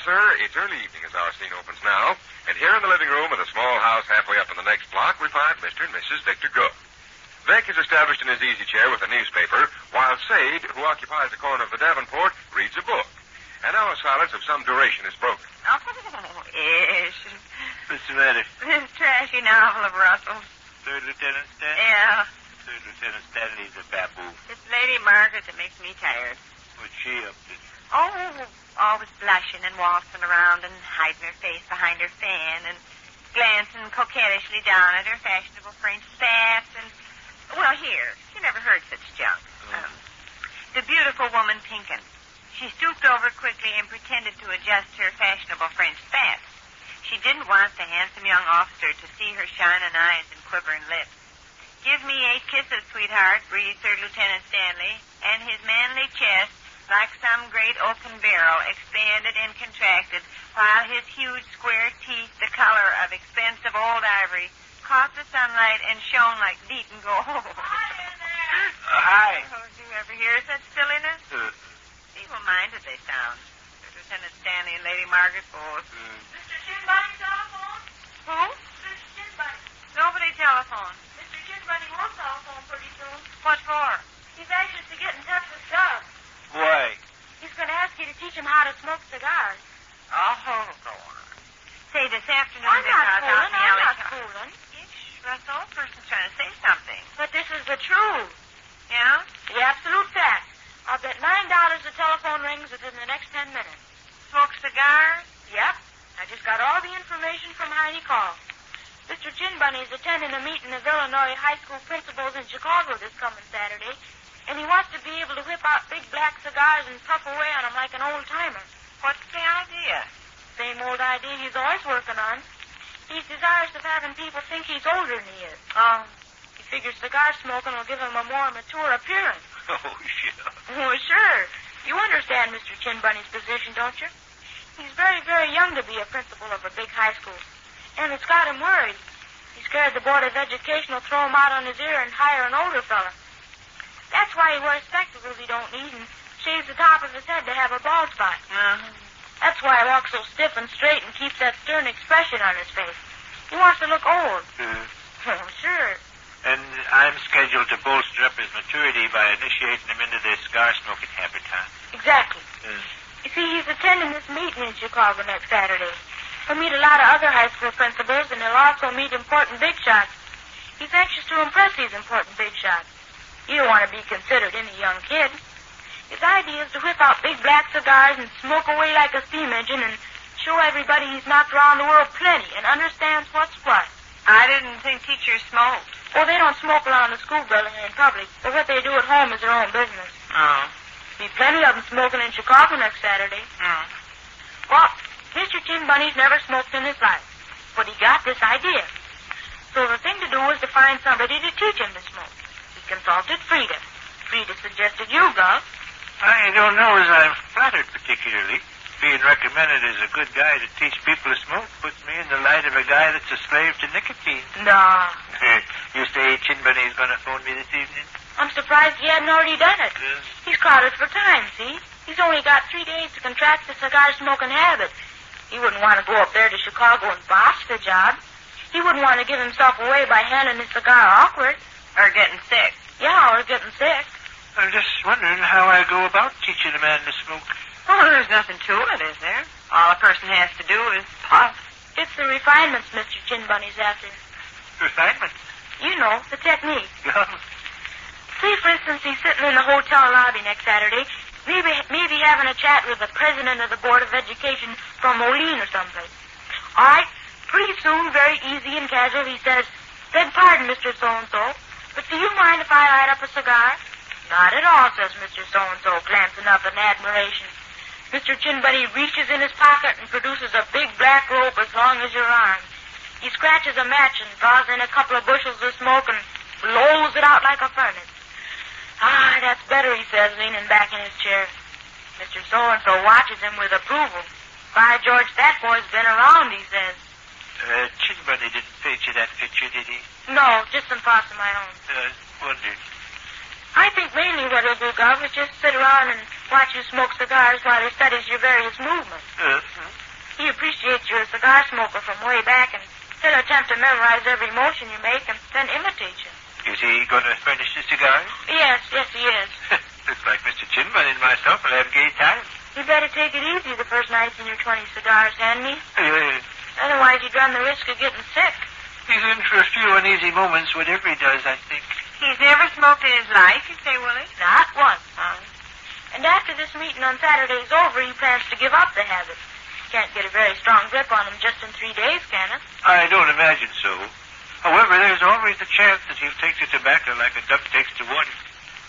sir, it's early evening as our scene opens now, and here in the living room of the small house halfway up in the next block, we find Mr. and Mrs. Victor Gook. Vic is established in his easy chair with a newspaper, while Sade, who occupies the corner of the Davenport, reads a book. And our silence of some duration is broken. Oh, yes. What's the matter? This trashy novel of Russell's. Third Lieutenant Stanley? Yeah. Third Lieutenant Stanley's a baboo. It's Lady Margaret that makes me tired. What's she up to? Oh, always blushing and waltzing around and hiding her face behind her fan and glancing coquettishly down at her fashionable French spats and... Well, here, you never heard such junk. The beautiful woman Pinkin. She stooped over quickly and pretended to adjust her fashionable French spats. She didn't want the handsome young officer to see her shining eyes and quivering lips. Give me 8 kisses, sweetheart, breathed Third Lieutenant Stanley, and his manly chest, like some great oaken barrel, expanded and contracted, while his huge square teeth, the color of expensive old ivory, caught the sunlight and shone like beaten gold. Hi there. Oh, do you ever hear such silliness? Feeble-minded they sound. Lieutenant Stanley and Lady Margaret both. Mr. Chinbunny telephone? Who? Mr. Chinbunny. Nobody telephoned. Mr. Chinbunny won't telephone pretty soon. What for? He's anxious to get in touch with Doug. Why? He's going to ask you to teach him how to smoke cigars. Oh, go on. Say, this afternoon, I'm Vic, not I was out in fooling. the I'm alley. not fooling. Russell, old person's trying to say something. But this is the truth. Yeah? The absolute fact. I'll bet $9 the telephone rings within the next 10 minutes. Smoke cigars? Yep. I just got all the information from Heine Call. Mr. Chinbunny is attending a meeting of Illinois high school principals in Chicago this coming Saturday, and he wants to be able to whip out big black cigars and puff away on them like an old-timer. What's the idea? Same old idea he's always working on. He's desirous of having people think he's older than he is. Oh. He figures cigar smoking will give him a more mature appearance. Oh, sure. Oh, sure. You understand Mr. Chinbunny's position, don't you? He's very, very young to be a principal of a big high school. And it's got him worried. He's scared the Board of Education will throw him out on his ear and hire an older fella. That's why he wears spectacles he don't need and shaves the top of his head to have a bald spot. That's why he walks so stiff and straight and keeps that stern expression on his face. He wants to look old. Oh, sure. And I'm scheduled to bolster up his maturity by initiating him into the cigar-smoking habit, huh? Exactly. You see, he's attending this meeting in Chicago next Saturday. He'll meet a lot of other high school principals, and he'll also meet important big shots. He's anxious to impress these important big shots. He don't want to be considered any young kid. His idea is to whip out big black cigars and smoke away like a steam engine and show everybody he's knocked around the world plenty and understands what's what. I didn't think teachers smoked. Well, they don't smoke around the school building or in public, but what they do at home is their own business. Oh. Be plenty of them smoking in Chicago next Saturday. Well, Mr. Chinbunny's never smoked in his life, but he got this idea. So the thing to do was to find somebody to teach him to smoke. He consulted Frida. Frida suggested you, Gus. I don't know as I'm flattered particularly. Being recommended as a good guy to teach people to smoke puts me in the light of a guy that's a slave to nicotine. No. You say Chinbunny's going to phone me this evening? I'm surprised he hadn't already done it. He's crowded for time, see? He's only got 3 days to contract the cigar-smoking habit. He wouldn't want to go up there to Chicago and botch the job. He wouldn't want to give himself away by handing his cigar awkward. Or getting sick. Yeah, or getting sick. I'm just wondering how I go about teaching a man to smoke. Oh, there's nothing to it, is there? All a person has to do is puff. It's the refinements Mr. Chinbunny's after. Refinement? You know, the technique. Yeah. Say, for instance, he's sitting in the hotel lobby next Saturday, maybe having a chat with the president of the Board of Education from Moline or someplace. All right, pretty soon, very easy and casual, he says, "Beg pardon, Mr. So-and-so, but do you mind if I light up a cigar?" "Not at all," says Mr. So-and-so, glancing up in admiration. Mr. Chinbunny reaches in his pocket and produces a big black rope as long as your arm. He scratches a match and draws in a couple of bushels of smoke and blows it out like a furnace. "Ah, that's better," he says, leaning back in his chair. Mr. So-and-so watches him with approval. "By George, that boy's been around," he says. Chinbunny didn't paint you that picture, did he? "No, just some thoughts of my own." Wondered. I think mainly what he'll do, Gov, is just sit around and watch you smoke cigars while he studies your various movements. He appreciates you're a cigar smoker from way back, and he'll attempt to memorize every motion you make and then imitate you. Is he going to furnish the cigars? Yes, he is. Looks like Mr. Chinman and myself will have a gay time. You better take it easy the first 19 or 20 cigars, Henry. Otherwise, you'd run the risk of getting sick. He's in for a few uneasy moments, whatever he does, I think. He's never smoked in his life, you say, Willie? Not once, Mom. And after this meeting on Saturday is over, he plans to give up the habit. Can't get a very strong grip on him just in 3 days, can it? I don't imagine so. However, there's always the chance that he'll take to tobacco like a duck takes to water.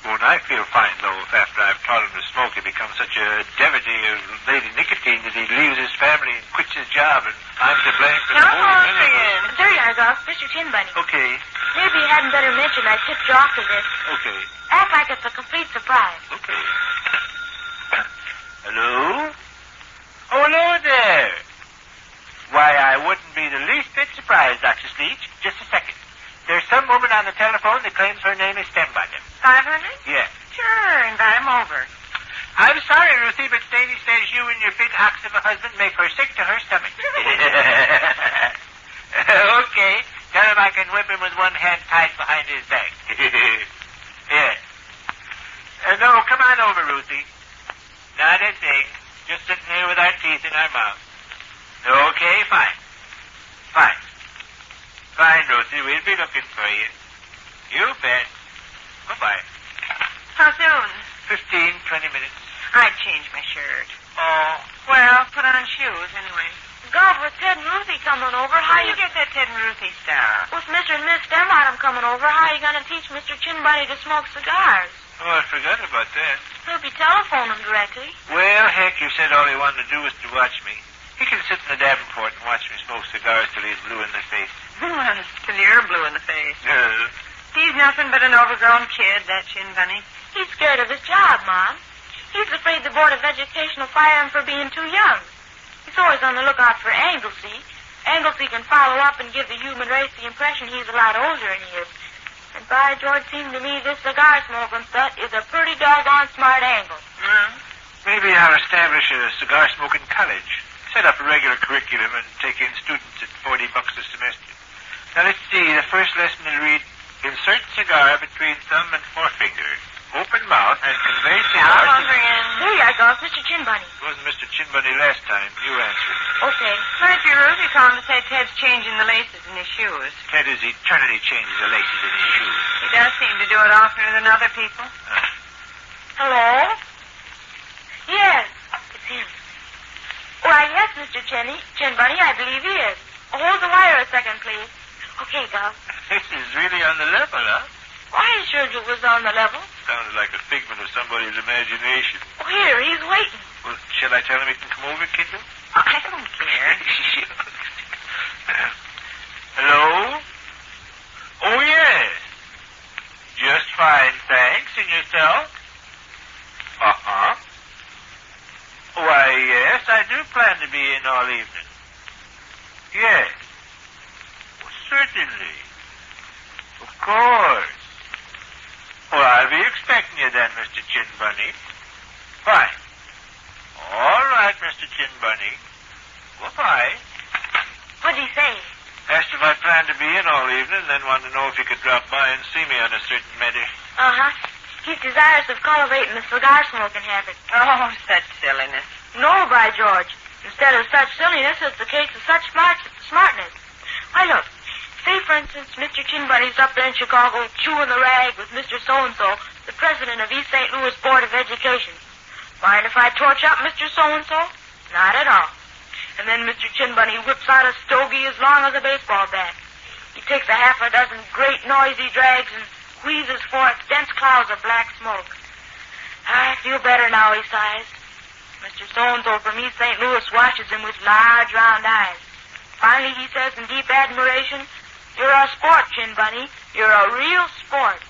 Won't I feel fine, though, if after I've taught him to smoke, he becomes such a devotee of Lady Nicotine that he leaves his family and quits his job, and I'm to blame for the whole thing. There you are, Gov. Mr. Tin Bunny. Okay. Maybe you hadn't better mention I tipped you off to this. Okay. Act like it's a complete surprise. Okay. Hello? Oh, hello there. Why, I wouldn't be the least bit surprised, Dr. Sleech. Just a second. There's some woman on the telephone that claims her name is Stembottom. 500? Yes. Sure, invite him over. I'm sorry, Ruthie, but Sadie says you and your big ox of a husband make her sick to her stomach. Okay. Tell him I can whip him with one hand tied behind his back. Yes. No, come on over, Ruthie. Not a thing. Just sitting here with our teeth in our mouth. Okay, fine. Fine, Ruthie. We'll be looking for you. You bet. Bye-bye. How soon? 15, 20 minutes. I'd change my shirt. Oh. Well, put on shoes anyway. Gov, with Ted and Ruthie coming over, How you get that Ted and Ruthie stuff? With Mr. and Miss Stembottom coming over, how are you going to teach Mr. Chin Bunny to smoke cigars? Oh, I forgot about that. He'll be telephoning directly. Well, heck, you said all he wanted to do was to watch me. He can sit in the Davenport and watch me smoke cigars till he's blue in the face. Till you're blue in the face. Yeah. He's nothing but an overgrown kid, that Chin Bunny. He's scared of his job, Mom. He's afraid the Board of Education will fire him for being too young. He's always on the lookout for Anglesey. Anglesey can follow up and give the human race the impression he's a lot older than he is. And by George, seems to me this cigar smoking stuff is a pretty doggone smart angle. Maybe I'll establish a cigar smoking college. Set up a regular curriculum and take in students at $40 a semester. Now, let's see. The first lesson will read, insert cigar between thumb and forefinger. Open mouth and convey cigar to... There you go, Mr. Chin Bunny. It wasn't Mr. Chin Bunny last time. You answered. Okay. Murphy Ruthie called to say Ted's changing the laces in his shoes. Ted is eternally changes the laces in his shoes. He does seem to do it oftener than other people. Hello? Yes, it's him. Why, yes, Mr. Chin Bunny, I believe he is. Hold the wire a second, please. Okay, Gov. This is really on the level, huh? Why, I assured you it was on the level. Sounded like a figment of somebody's imagination. Oh, here, he's waiting. Well, shall I tell him he can come over, kiddo? I don't care. Hello? Oh, yes. Just fine, thanks. And yourself? Uh-huh. Why, yes, I do plan to be in all evening. Yes. Well, certainly. Of course. Well, I'll be expecting you then, Mr. Chin Bunny. Fine. All right, Mr. Chin Bunny. Goodbye. What'd he say? Asked if I planned to be in all evening, then wanted to know if he could drop by and see me on a certain matter. Uh-huh. He's desirous of cultivating the cigar smoking habit. Oh, such silliness. No, by George. Instead of such silliness, it's a case of such smartness. Why, look. Say, for instance, Mr. Chin Bunny's up there in Chicago chewing the rag with Mr. So-and-so, the president of East St. Louis Board of Education. Mind if I torch up Mr. So-and-so? Not at all. And then Mr. Chin Bunny whips out a stogie as long as a baseball bat. He takes a half a dozen great noisy drags and wheezes forth dense clouds of black smoke. I feel better now, he sighs. Mr. So-and-so from East St. Louis watches him with large round eyes. Finally, he says in deep admiration, "You're a sport, Chin Bunny. You're a real sport."